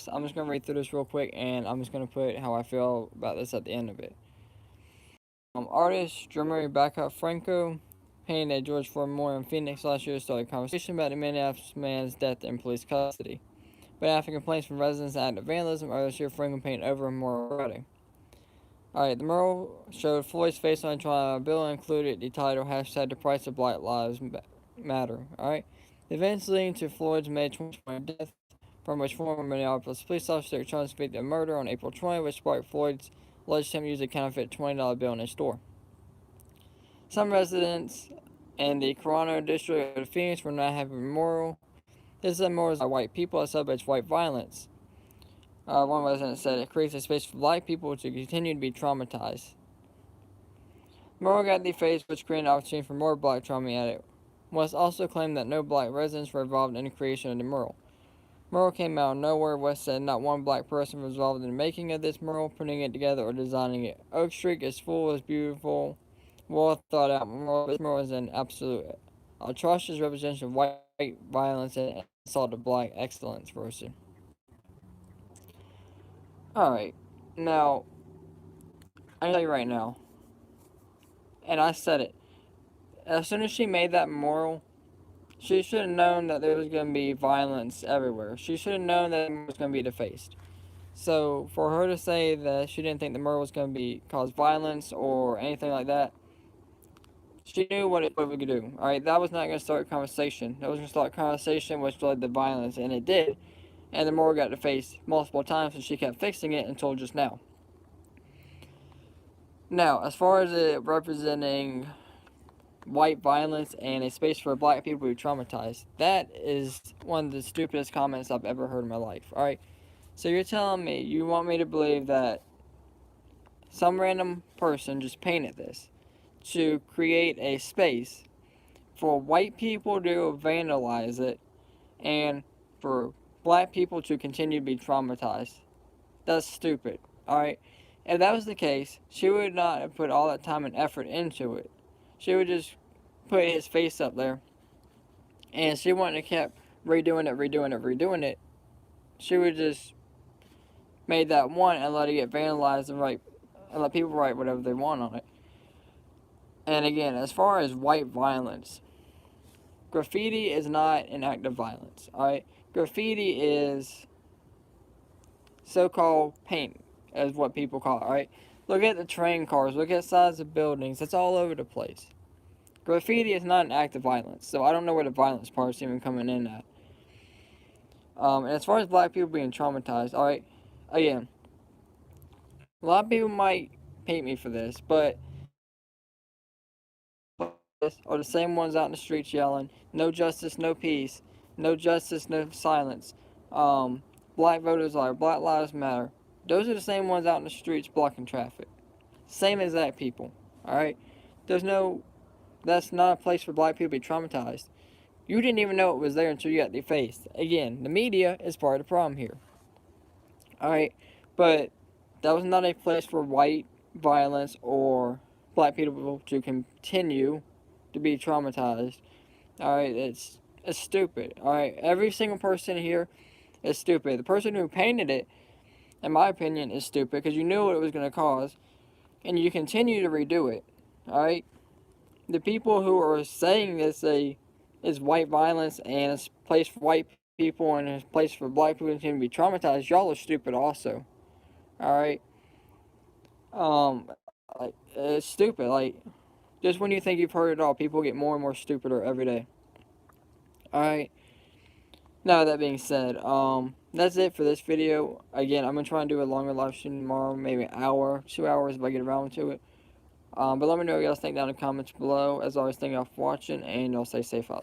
this. I'm just going to read through this real quick, and I'm just going to put how I feel about this at the end of it. Artist drummer Rebecca Franco painted a George Floyd memorial in Phoenix last year started a conversation about the Minneapolis man's death in police custody. But after complaints from residents and active vandalism earlier this year, Franco painted over a mural Friday. Alright, the mural showed Floyd's face on a trial bill and included the title hashtag the price of Black Lives Matter. Alright. The events leading to Floyd's May 2020 death, from which former Minneapolis police officer charged with the murder on April 20, which sparked Floyd's alleged attempt to use a counterfeit $20 bill in his store. Some residents in the Corona district of Phoenix were not happy with the memorial. This memorial is by white people that celebrates white violence. One resident said it creates a space for black people to continue to be traumatized. Memorial got the face, which created an opportunity for more black trauma at it. West also claimed that no black residents were involved in the creation of the mural. Mural came out of nowhere. West said not one black person was involved in the making of this mural, putting it together, or designing it. Oak Street is full, is beautiful, well thought out mural. This mural is an absolute atrocious representation of white violence and assault of black excellence person. Alright, now, I tell you right now, and I said it, as soon as she made that memorial, she should have known that there was going to be violence everywhere. She should have known that it was going to be defaced. So for her to say that she didn't think the murder was going to cause violence or anything like that, she knew what it would do. All right, that was not going to start a conversation. That was going to start a conversation which led to violence, and it did. And the murder got defaced multiple times, and she kept fixing it until just now. Now, as far as it representing white violence and a space for black people to be traumatized, that is one of the stupidest comments I've ever heard in my life. Alright, so you're telling me you want me to believe that some random person just painted this to create a space for white people to vandalize it and for black people to continue to be traumatized? That's stupid. Alright, if that was the case, she would not have put all that time and effort into it. She would just put his face up there, and she wouldn't have kept redoing it. She would just made that one and let it get vandalized and let people write whatever they want on it. And again, as far as white violence, graffiti is not an act of violence. Alright, graffiti is so-called paint, is what people call it. Alright, look at the train cars, look at the size of buildings. It's all over the place. Graffiti is not an act of violence, so I don't know where the violence part's even coming in at. And as far as black people being traumatized, alright, again, a lot of people might hate me for this, but are the same ones out in the streets yelling, no justice, no peace, no justice, no silence, black voters are, Black Lives Matter. Those are the same ones out in the streets blocking traffic. Same exact people, alright? That's not a place for black people to be traumatized. You didn't even know it was there until you got defaced. Again, the media is part of the problem here. Alright, but that was not a place for white violence or black people to continue to be traumatized. Alright, it's stupid. Alright, every single person here is stupid. The person who painted it, in my opinion, is stupid because you knew what it was going to cause, and you continue to redo it. Alright, the people who are saying this is white violence and it's a place for white people and it's a place for black people to be traumatized, y'all are stupid also. Alright? It's stupid. Just when you think you've heard it all, people get more and more stupider every day. Alright? Now, that being said, that's it for this video. Again, I'm going to try and do a longer live stream tomorrow, maybe an hour, 2 hours if I get around to it. But let me know what you guys think down in the comments below. As always, thank y'all for watching, and y'all stay safe out there.